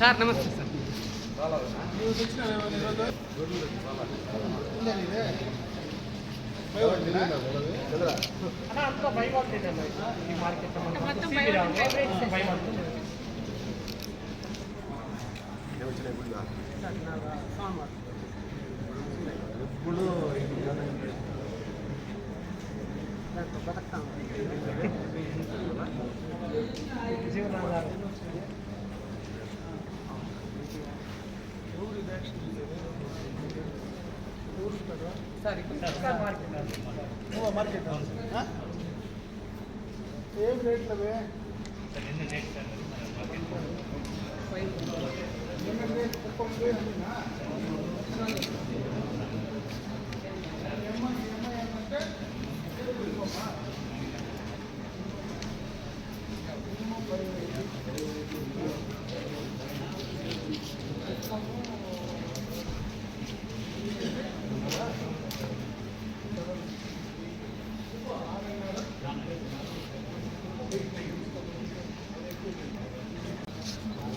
Sir నమస్తే sir. ఇప్పుడు market ఏం రేట్లు అవే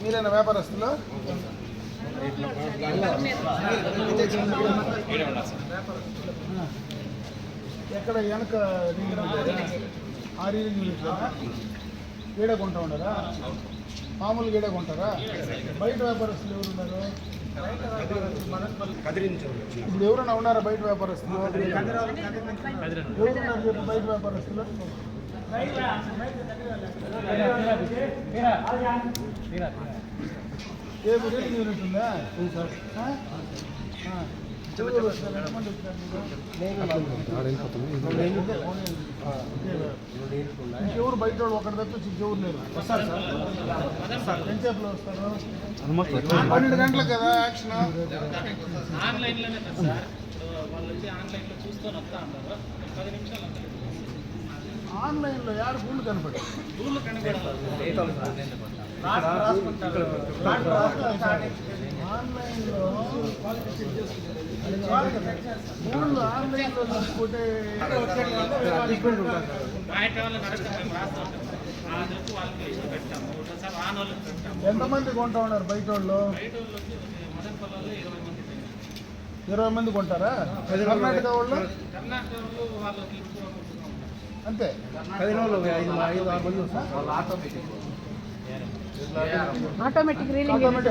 మీరేనా వ్యాపారస్తులు? ఎక్కడ వెనక ఆరు యూనిట్లా గీడ కొంటా ఉన్నారా? మామూలు గీడ కొంటారా? బయట వ్యాపారస్తులు ఎవరు ఉన్నారు? ఇప్పుడు ఎవరైనా ఉన్నారా బయట వ్యాపారస్తులు? ఎవరున్నారు చెప్పు బయట వ్యాపారస్తులు? ఏ రీడింగ్ యూనిట్ ఉందా? ఇంకెవరు బయట వాళ్ళు ఒకటి తప్పించి ఇంకెవరు లేరు. వస్తారు సార్ ఎంతసేపులో వస్తారు? 12 గంటలకు కదా యాక్షన్. ఆన్లైన్లో యాడ ఫోన్లు కనపడి ఆన్లైన్లో ఫోన్లు ఆన్లైన్లో తీసుకుంటే ఎంతమంది కొంటా ఉన్నారు బయట వాళ్ళు? 20 మంది కొంటారా? కర్ణాటక వాళ్ళు అంతే 5-6 మంది. Automatic reeling unit.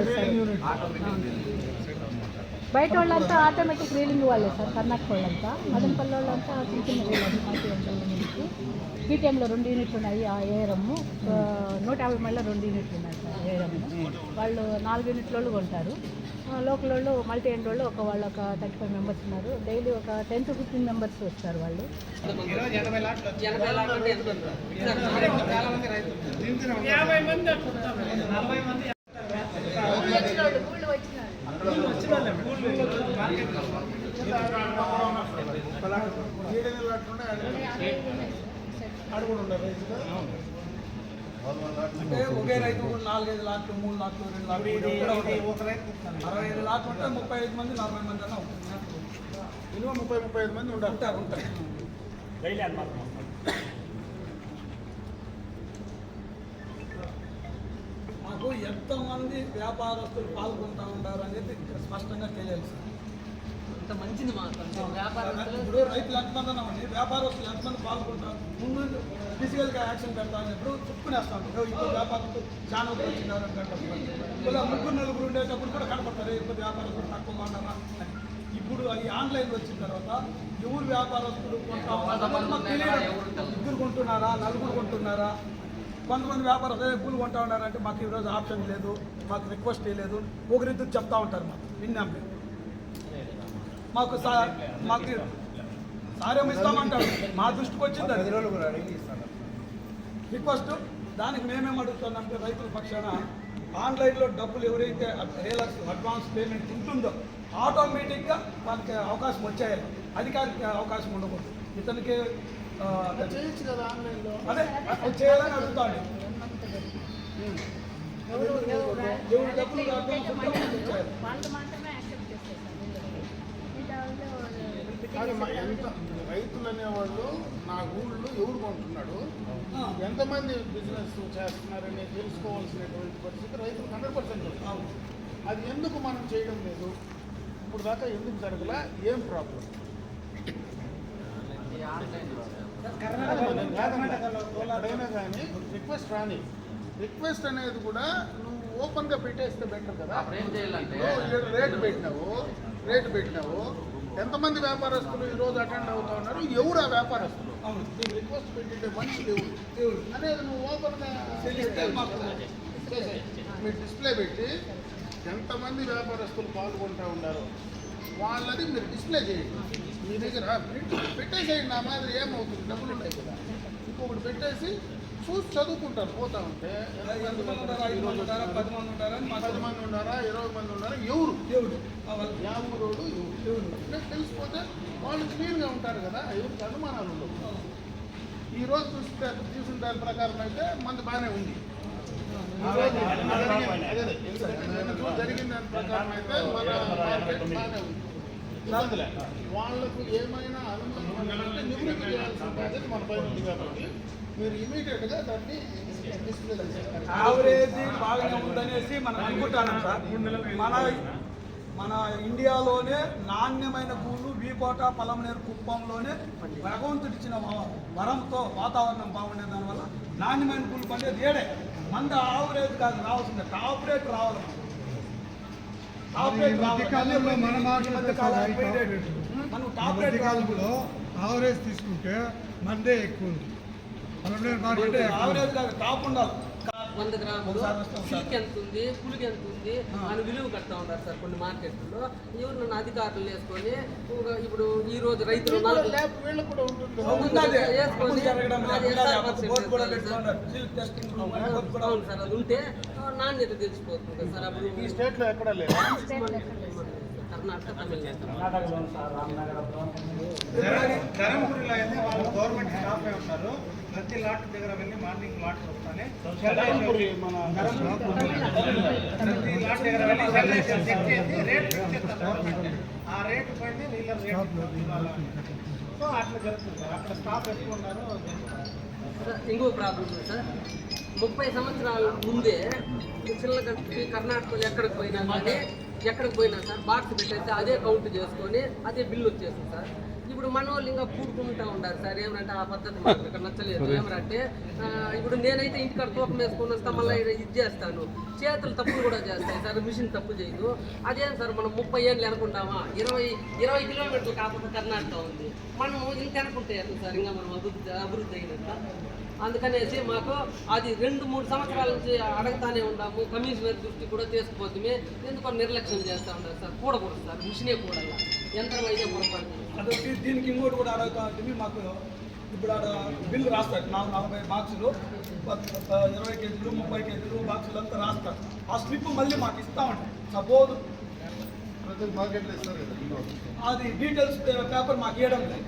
బయట వాళ్ళంతా ఆటోమేటిక్ రీలింగ్ వాళ్ళే సార్. కర్ణాటక వాళ్ళంతా, మదనపల్లి వాళ్ళంతా చిన్న చిన్న రీలింగ్. పీటీఎంలో 2 యూనిట్లు ఉన్నాయి. ఆ ఏరమ్ము 150 మైళ్ళ 2 యూనిట్లు ఉన్నాయి సార్. ఏరమ్ము వాళ్ళు 4 యూనిట్ల వాళ్ళు కొంటారు. లోకల్ వాళ్ళు మల్టీ ఎండ్ వాళ్ళు ఒక 35 మెంబర్స్ ఉన్నారు. డైలీ ఒక 10 to 15 మెంబర్స్ వస్తారు వాళ్ళు. అంటే ఒకే రైతు 4-5 లాట్లు, 3 లాట్లు, 2 లాట్లు, ఒక రైతు 65 లాట్లు ఉంటే 35 మంది 40 మంది అన్నా ఉంటుంది. మినిమం 30-35 మంది ఉంటారు. మాకు ఎంతమంది వ్యాపారస్తులు పాల్గొంటూ ఉంటారు అనేది ఇక్కడ స్పష్టంగా తెలియాలి సార్. అంత మంచిది ఇప్పుడు రైతులు ఎంతమంది ఉన్నామండి, వ్యాపారస్తులు ఎంతమంది పాల్గొంటారు. ముందు ఫిజికల్గా యాక్షన్ పెడతాను ఇప్పుడు చెప్పుకునేస్తా ఉంటారు. ఇప్పుడు వ్యాపారస్తులు చాలా వచ్చినారు అని కంటే ఇలా 3-4 ఉండేటప్పుడు కూడా కనపడతారు. ఇప్పుడు వ్యాపారస్తులు తక్కువగా ఉన్నారా అని. ఇప్పుడు ఈ ఆన్లైన్ వచ్చిన తర్వాత ఎవరు వ్యాపారస్తులు కొంటా ఇద్దరు కొంటున్నారా, 4 కొంటున్నారా? కొంతమంది వ్యాపారస్తులు పూలు కొంటా ఉన్నారంటే మాకు ఈరోజు ఆప్షన్ లేదు, మాకు రిక్వెస్ట్ లేదు, ఒకరిద్దరు చెప్తా ఉంటారు. మాకు విన్నాం మేము. మాకు సార్యం ఇస్తామంటారు. మా దృష్టికి వచ్చింది అది రిక్వెస్ట్. దానికి మేమేం అడుగుతున్నామంటే రైతుల పక్షాన ఆన్లైన్లో డబ్బులు ఎవరైతే రియలర్స్ అడ్వాన్స్ పేమెంట్ ఉంటుందో ఆటోమేటిక్గా వాళ్ళకి అవకాశం వచ్చేయాలి. అధికారికి అవకాశం ఉండకూడదు. ఇతనికి చేయొచ్చు కదా ఆన్లైన్లో. అదే చేయాలని అడుగుతాడు. ఎవరు డబ్బులు అడ్వాన్స్ ఉంటే వచ్చేయాలి. అది ఎంత రైతులు అనేవాళ్ళు నా ఊళ్ళో ఎవరు కొంటున్నాడు, ఎంతమంది బిజినెస్ చేస్తున్నారని తెలుసుకోవాల్సినటువంటి పరిస్థితి రైతులు 100% ఉంది. అది ఎందుకు మనం చేయడం లేదు? ఇప్పుడు దాకా ఎందుకు జరగలా? ఏం ప్రాబ్లం? ఎక్కడైనా కానీ రిక్వెస్ట్ రాని, రిక్వెస్ట్ అనేది కూడా నువ్వు ఓపెన్గా పెట్టేస్తే బెటర్ కదా. రేటు పెట్టినావు ఎంతమంది వ్యాపారస్తులు ఈరోజు అటెండ్ అవుతా ఉన్నారు, ఎవరు ఆ వ్యాపారస్తులు, నీకు రిక్వెస్ట్ పెట్టిండే మనుషులు ఎవరు అనేది నువ్వు ఓపెన్గా మీరు డిస్ప్లే పెట్టి ఎంతమంది వ్యాపారస్తులు పాల్గొంటూ ఉన్నారు వాళ్ళది మీరు డిస్ప్లే చేయండి. మీ దగ్గర పెట్టేసేయండి. నా మాదిరి ఏమవుతుంది, డబ్బులు ఉన్నాయి కదా, ఇంకొకటి పెట్టేసి చూసి చదువుకుంటారు. పోతా ఉంటే 10 మంది ఉన్నారా, 20 మంది ఉన్నారా, ఎవరు యా ఊరోడు ఎవరు తెలిసిపోతే వాళ్ళు క్లియర్గా ఉంటారు కదా, ఎవరికి అనుమానాలు ఉండవు. ఈరోజు చూసిన దాని ప్రకారం అయితే మంది బాగానే ఉంది. జరిగిన దాని ప్రకారం అయితే మన మార్కెట్ బాగానే ఉంది. వాళ్ళకు ఏమైనా అనుమానం అంటే నివృత్తి చేయాల్సిన బాధ్యత మన పైన ఉంది కాబట్టి మీరు ఇమీడియట్గా దాన్ని డిస్ప్లే చేస్తారు. యావరేజ్ బాగానే ఉందనేసి మనం అనుకుంటున్నాం సార్. మన ఇండియాలోనే నాణ్యమైన పూలు వీకోట, పలమనేరు, కుప్పంలోనే భగవంతుడు ఇచ్చిన వరంతో వాతావరణం బాగుండే దానివల్ల నాణ్యమైన పూలు పండేది ఏడే. మంద ఆవరేజ్ కాదు రావాల్సిందే, టాపరేట్ రావాలి. మనం టాపరేట్ కాలంలో ఆవరేజ్ తీసుకుంటే మందే ఎక్కువ ఉంది. ఆవరేజ్ కాదు, టాప్ ఉండాలి. 100 గ్రాములు సిల్క్ ఎంత ఉంది, పులికి ఎంత ఉంది అని విలువ కడతా ఉంటారు సార్ కొన్ని మార్కెట్లో. ఎవరు నన్ను అధికారులు వేసుకొని ఇప్పుడు ఈ రోజు రైతులు వీళ్ళు కూడా ఉంటుంది. అవును సార్, అది ఉంటే నాణ్యత తెలిసిపోతుంది సార్. అప్పుడు ఈ స్టేట్లో ఎక్కడ లేదు. కర్ణాటక, తమిళనాడు. ధర్మపురిలో అయితే వాళ్ళు గవర్నమెంట్ స్టాఫ్ ఉంటారు. ప్రతి లాట్ దగ్గర వెళ్ళి మార్నింగ్ లాట్ వస్తానే ప్రతి లాట్ దగ్గర వెళ్ళి చెక్ చేసి రేట్ ఫిక్స్ చేస్తారు గవర్నమెంట్. ఆ రేట్ పైన వీళ్ళ రేట్ సో అట్లా జరుగుతుంది సార్. అక్కడ స్టాఫ్ ఎక్కువ ఉన్నారు. ఇంకో ప్రాబ్లం ఉంది సార్. 30 సంవత్సరాల ముందే చిల్లగట్టి కర్ణాటకలో ఎక్కడికి పోయినా సార్ బాక్స్ పెట్టేసి అదే కౌంట్ చేసుకొని అదే బిల్లు వచ్చేస్తుంది సార్. ఇప్పుడు మన వాళ్ళు ఇంకా కూడుకుంటూ ఉంటారు సార్. ఏమంటే ఆ పద్ధతి మాకు ఇక్కడ నచ్చలేదు. ఏమంటే ఇప్పుడు నేనైతే ఇంటికాడ తూకం వేసుకొని వస్తా, మళ్ళీ ఇది చేస్తాను. చేతులు తప్పులు కూడా చేస్తాయి సార్, మిషన్ తప్పు చేయదు. అదేం సార్ మనం 30 ఏళ్ళు అనుకుంటామా, 20 కిలోమీటర్లు కాకుండా కర్ణాటక ఉంది. మనం ఇంత అనుకుంటే సార్ ఇంకా మనం అభివృద్ధి అయినట్ట. అందుకనేసి మాకు అది 2-3 సంవత్సరాల నుంచి అడగతానే ఉన్నాము. కమిషనర్ దృష్టి కూడా తీసుకుపోతుంది. ఎందుకో నిర్లక్ష్యం చేస్తూ ఉంటారు సార్. కూడకూడదు సార్, మిషనే కూడాలి, యంత్రం అయితే పొరపాటు. అదొకటి. దీనికి ఇంకోటి కూడా అడుగుతా ఉంటుంది. మాకు ఇప్పుడు ఆడ బిల్లు రాస్తారు. 40 బాక్సులు, 20 కేజీలు, 30 కేజీలు బాక్సులు అంతా రాస్తారు. ఆ స్లిప్ మళ్ళీ మాకు ఇస్తూ ఉంటాం. సపోజ్ ప్రతి మార్కెట్లో ఇస్తారు కదా, అది డీటెయిల్స్ పేపర్ మాకు ఇవ్వడం లేదు.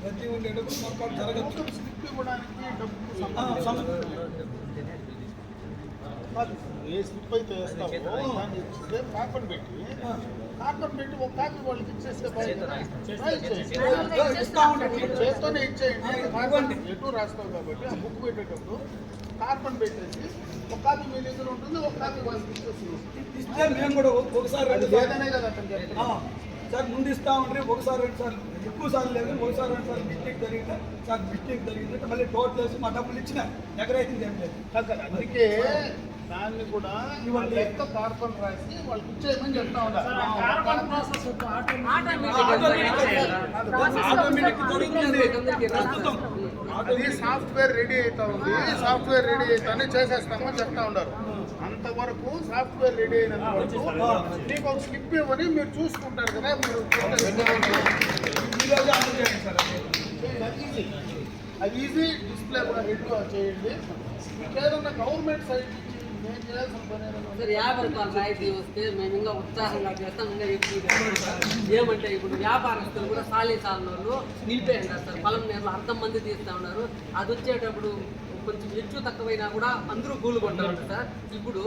ప్రతి ఉండేటప్పుడు పొరపాటు జరగచ్చు. స్లిప్ ఇవ్వడానికి ఏ స్లిప్ అయితే వేస్తావో దాన్ని ఇస్తే పేపర్ పెట్టి ఒక కాపీ వాళ్ళకి ఇచ్చేస్తే చేస్తూనే ఇచ్చేయండి. ఎటు రాస్తావు కాబట్టి ఆ బుక్ పెట్టేటప్పుడు కార్బన్ పెట్టేసి ఒక కాపీ మీ దగ్గర ఉంటుంది, ఒక కాపీ వాళ్ళకి ఇస్తే మేము కూడా ఒకసారి లేదనే కదా అతను చెప్తాను సార్. ముందు ఇస్తా ఉంటే ఒకసారి 2 సార్లు, ఎక్కువ సార్లు లేదు, ఒకసారి 2 సార్లు మిస్టేక్ జరిగింది సార్. మిస్టేక్ జరిగిందంటే మళ్ళీ టోటల్ వేసి మా డబ్బులు ఇచ్చిన ఎగరైతుంది ఏం లేదు. అందుకే దాన్ని కూడా లెక్క కార్బన్ రాసి వాళ్ళకి ఇచ్చేయమని చెప్తా ఉన్నారు. అది సాఫ్ట్వేర్ రెడీ అవుతా ఉంది, సాఫ్ట్వేర్ రెడీ అవుతానే చేసేస్తామని చెప్తా ఉన్నారు. అంతవరకు సాఫ్ట్వేర్ రెడీ అయినంత వరకు మీకు ఒక స్లిప్ ఇవ్వని మీరు చూసుకుంటారు కదా. మీరు అది ఈజీ డిస్ప్లే కూడా రెడీ చేయండి. మీకు ఏదన్నా గవర్నమెంట్ సైడ్ నుంచి నేను చేయాల్సిన పని ఏదైనా ఉంటే సార్ 50 రూపాయలు రాయితీ వస్తే మేము ఇంకా ఉత్సాహంగా చేస్తాం, ఇంకా ఎక్కువ చేస్తాం సార్. ఏమంటే ఇప్పుడు వ్యాపారస్తులు కూడా సాలీసాలను నిలిపేయండి సార్. పొలం నేర్లు అర్థం మంది తీస్తూ ఉన్నారు. అది వచ్చేటప్పుడు కొంచెం ఎక్కువ తక్కువైనా కూడా అందరూ కూలు కొంటా ఉంటారు సార్. ఇప్పుడు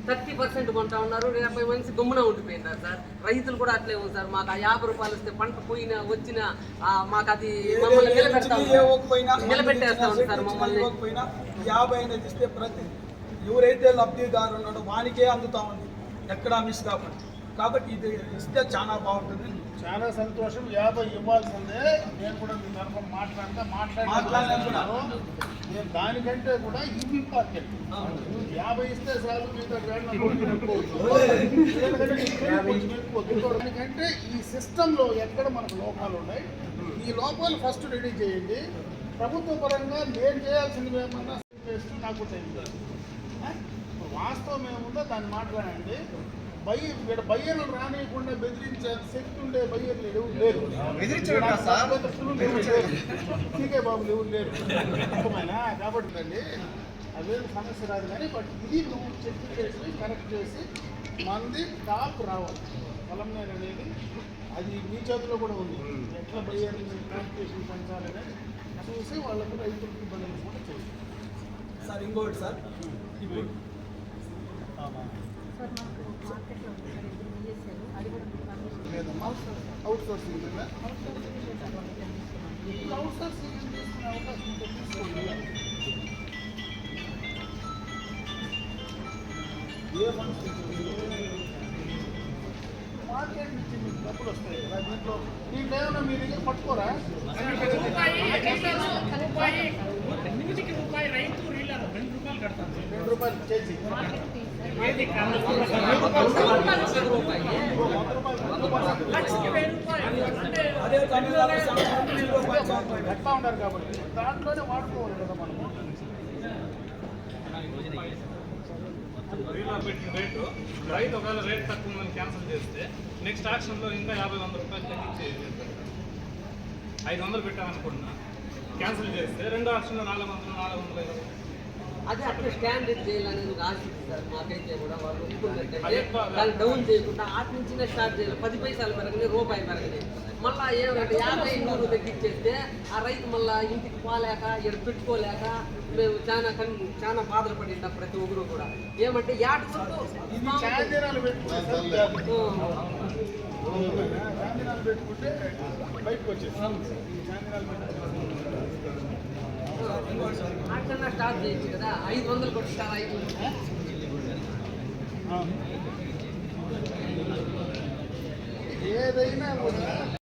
30% కొంటా ఉన్నారు, 50 మంది గమ్మున ఉండిపోయినారు సార్. రైతులు కూడా అట్లే ఉంది సార్. మాకు ఆ 50 రూపాయలు వస్తే పంట పోయినా వచ్చినా మాకు అది మమ్మల్ని నిలబెట్టేస్తా ఉంది సార్. మమ్మల్ని 50 అనేది ఇస్తే ప్రతి ఎవరైతే లబ్ధిదారు ఉన్నాడో వానికే అందుతా ఉంది, ఎక్కడా మిస్ కాకుండా. కాబట్టి ఇది ఇస్తే చాలా బాగుంటుంది. చాలా సంతోషం. 50 ఇవ్వాల్సిందే. నేను కూడా మీ తరఫున మాట్లాడుతున్నాను. నేను దానికంటే కూడా ఇవి ఇంపార్టెంట్. 50 ఇస్తే చాలు, మీతో దానికంటే ఈ సిస్టంలో ఎక్కడ మనకు లోపాలు ఉన్నాయి, ఈ లోపాలు ఫస్ట్ రెడీ చేయండి. ప్రభుత్వ పరంగా నేను చేయాల్సింది ఏమన్నా చేస్తూ నాకు టైం కాదు. వాస్తవం ఏముందో దాన్ని మాట్లాడండి. బయ్యర్లు రానియకుండా బెదిరించే శక్తి ఉండే బయ్యర్లు ఎవరు లేరు. టీకే బాబులు ఎవరు లేరు. కాబట్టి అండి అవేం సమస్య రాదు. కానీ బట్ ఇది నువ్వు చెక్ చేసి కరెక్ట్ చేసి మంది టాప్ రావాలి. పొలం నేరు అనేది అది మీ చేతిలో కూడా ఉంది. ఎట్లా బయ్యర్లు కాంపిటీషన్ పెంచాలనేది చూసి వాళ్ళకు రైతులకు ఇబ్బంది కూడా చేయాలి సార్. ఇంకోటి సార్, ఇప్పుడు లేదమ్మా అవుట్ సోర్సింగ్ లేదా అవుట్ సోర్సింగ్ తీసుకునే అవకాశం ఉంటే తీసుకోండి. ఏ మనిషి మార్కెట్ నుంచి మీకు డబ్బులు వస్తాయి కదా. దీంట్లో ఏమైనా మీ దగ్గర పట్టుకోరా? ₹2 కేజీ. అదే తమిళనాడు ఎట్లా ఉన్నారు కాబట్టి దాంట్లోనే వాడుకోవాలి కదా మనము. రేటు రైతు ఒకవేళ రేట్ తక్కువ మనం క్యాన్సిల్ చేస్తే నెక్స్ట్ యాక్షన్లో ఇంకా 50-100 రూపాయలు తగ్గించి 500 పెట్టామనుకుంటున్నా. క్యాన్సిల్ చేస్తే రెండో యాక్షన్లో 400-450. అదే అట్లా స్టాండర్డ్ చేయాలనేది ఒక ఆశ సార్. మాకైతే కూడా వాళ్ళు దాన్ని డౌన్ చేయకుండా ఆటి నుంచి స్టార్ట్ చేయాలి. 10 పైసలు పెరగని, రూపాయి పెరగని. మళ్ళీ ఏమంటే 50-100 తగ్గించేస్తే ఆ రైతు మళ్ళీ ఇంటికి పోలేక ఇక్కడ పెట్టుకోలేక మేము చాలా బాధలు పడింటాం ప్రతి ఒక్కరు కూడా. ఏమంటే చాందినాలు పెట్టుకుంటే బయటకు వచ్చేసి అట్లా స్టార్ట్ చేయొచ్చు కదా. 500 కొట్టారు 500. ఏదైనా కూడా